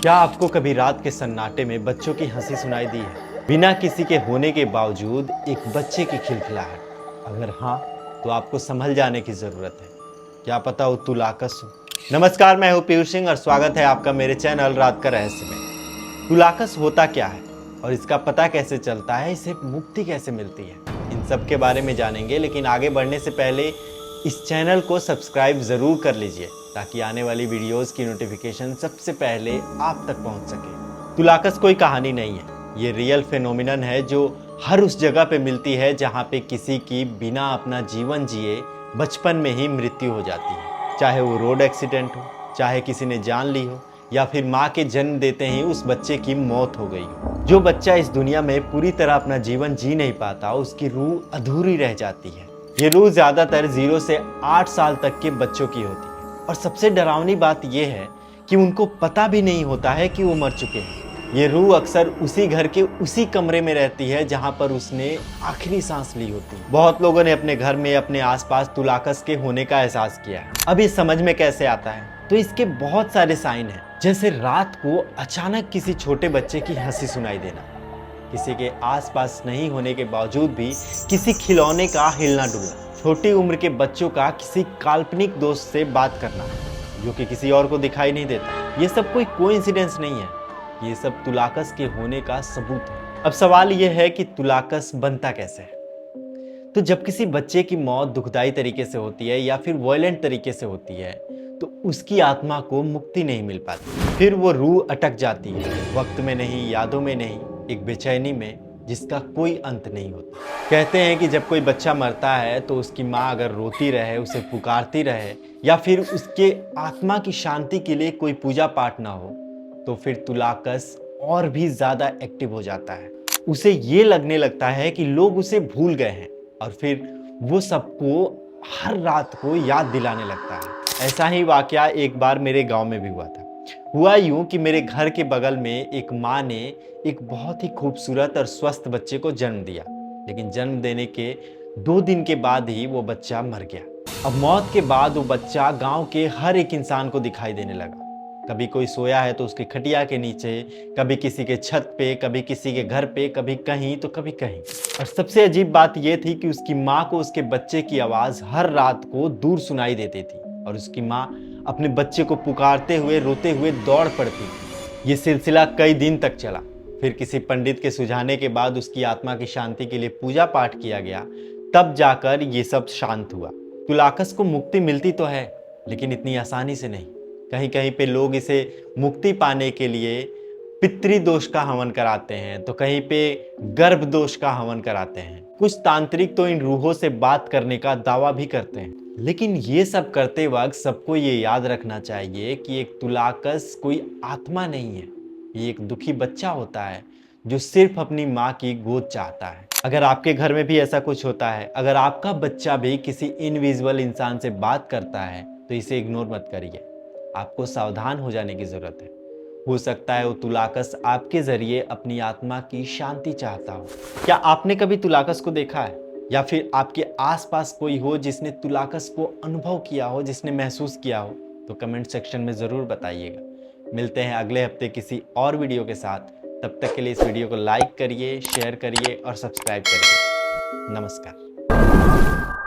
क्या आपको कभी रात के सन्नाटे में बच्चों की हंसी सुनाई दी है, बिना किसी के होने के बावजूद एक बच्चे की खिलखिलाहट? अगर हाँ, तो आपको संभल जाने की जरूरत है। क्या पता वो तुलाकस हो। नमस्कार, मैं हूं पीयूष सिंह और स्वागत है आपका मेरे चैनल रात का रहस्य में। तुलाकस होता क्या है और इसका पता कैसे चलता है, इसे मुक्ति कैसे मिलती है, इन सब के बारे में जानेंगे। लेकिन आगे बढ़ने से पहले इस चैनल को सब्सक्राइब जरूर कर लीजिए ताकि आने वाली वीडियोस की नोटिफिकेशन सबसे पहले आप तक पहुंच सके। तुलाकस कोई कहानी नहीं है, ये रियल फेनोमिनन है जो हर उस जगह पे मिलती है जहां पे किसी की बिना अपना जीवन जिए बचपन में ही मृत्यु हो जाती है। चाहे वो रोड एक्सीडेंट हो, चाहे किसी ने जान ली हो, या फिर माँ के जन्म देते ही उस बच्चे की मौत हो गई हो। जो बच्चा इस दुनिया में पूरी तरह अपना जीवन जी नहीं पाता, उसकी रूह अधूरी रह जाती है। ये रूह ज्यादातर 0 से 8 साल तक के बच्चों की होती है। और सबसे डरावनी बात यह है कि उनको पता भी नहीं होता है कि वो मर चुके हैं। ये रूह अक्सर उसी घर के उसी कमरे में रहती है जहां पर उसने आखिरी सांस ली होती है। बहुत लोगों ने अपने घर में, अपने आसपास तुलाकस के होने का एहसास किया है। अब ये समझ में कैसे आता है? तो इसके बहुत सारे साइन हैं, जैसे रात को अचानक किसी छोटे बच्चे की हंसी सुनाई देना, किसी के आसपास नहीं होने के बावजूद भी किसी खिलौने का हिलना डुलना, छोटी उम्र के बच्चों का किसी काल्पनिक दोस्त से बात करना जो कि किसी और को दिखाई नहीं देता। ये सब कोई कोइंसिडेंस नहीं है, ये सब तुलाकस के होने का सबूत है। अब सवाल यह है कि तुलाकस बनता कैसे है? तो जब किसी बच्चे की मौत दुखदाई तरीके से होती है या फिर वायलेंट तरीके से होती है, तो उसकी आत्मा को मुक्ति नहीं मिल पाती। फिर वो रूह अटक जाती है, वक्त में नहीं, यादों में नहीं, एक बेचैनी में जिसका कोई अंत नहीं होता। कहते हैं कि जब कोई बच्चा मरता है तो उसकी माँ अगर रोती रहे, उसे पुकारती रहे, या फिर उसके आत्मा की शांति के लिए कोई पूजा पाठ ना हो, तो फिर तुलाकस और भी ज्यादा एक्टिव हो जाता है। उसे ये लगने लगता है कि लोग उसे भूल गए हैं और फिर वो सबको हर रात को याद दिलाने लगता है। ऐसा ही वाकया एक बार मेरे गांव में भी हुआ था। हुआ यूं कि मेरे घर के बगल में एक माँ ने एक बहुत ही खूबसूरत और स्वस्थ बच्चे को जन्म दिया, लेकिन जन्म देने के 2 दिन के बाद ही वो बच्चा मर गया। अब मौत के बाद वो बच्चा गांव के हर एक इंसान को दिखाई देने लगा। कभी कोई सोया है तो उसकी खटिया के नीचे, कभी किसी के छत पे, कभी किसी के घर पे, कभी कहीं तो कभी कहीं। और सबसे अजीब बात यह थी कि उसकी माँ को उसके बच्चे की आवाज हर रात को दूर सुनाई देती थी और उसकी माँ अपने बच्चे को पुकारते हुए, रोते हुए दौड़ पड़ती थी। ये सिलसिला कई दिन तक चला। फिर किसी पंडित के सुझाने के बाद उसकी आत्मा की शांति के लिए पूजा पाठ किया गया, तब जाकर ये सब शांत हुआ। तुलाकस को मुक्ति मिलती तो है, लेकिन इतनी आसानी से नहीं। कहीं कहीं पे लोग इसे मुक्ति पाने के लिए पितृदोष का हवन कराते हैं, तो कहीं पे गर्भ दोष का हवन कराते हैं। कुछ तांत्रिक तो इन रूहों से बात करने का दावा भी करते हैं। लेकिन ये सब करते वक्त सबको ये याद रखना चाहिए कि एक तुलाकस कोई आत्मा नहीं है, ये एक दुखी बच्चा होता है जो सिर्फ अपनी माँ की गोद चाहता है। अगर आपके घर में भी ऐसा कुछ होता है, अगर आपका बच्चा भी किसी इनविजिबल इंसान से बात करता है, तो इसे इग्नोर मत करिए। आपको सावधान हो जाने की जरूरत है। हो सकता है वो तुलाकस आपके जरिए अपनी आत्मा की शांति चाहता हो। क्या आपने कभी तुलाकस को देखा है, या फिर आपके आसपास कोई हो जिसने तुलाकस को अनुभव किया हो, जिसने महसूस किया हो? तो कमेंट सेक्शन में जरूर बताइएगा। मिलते हैं अगले हफ्ते किसी और वीडियो के साथ। तब तक के लिए इस वीडियो को लाइक करिए, शेयर करिए और सब्सक्राइब करिए। नमस्कार।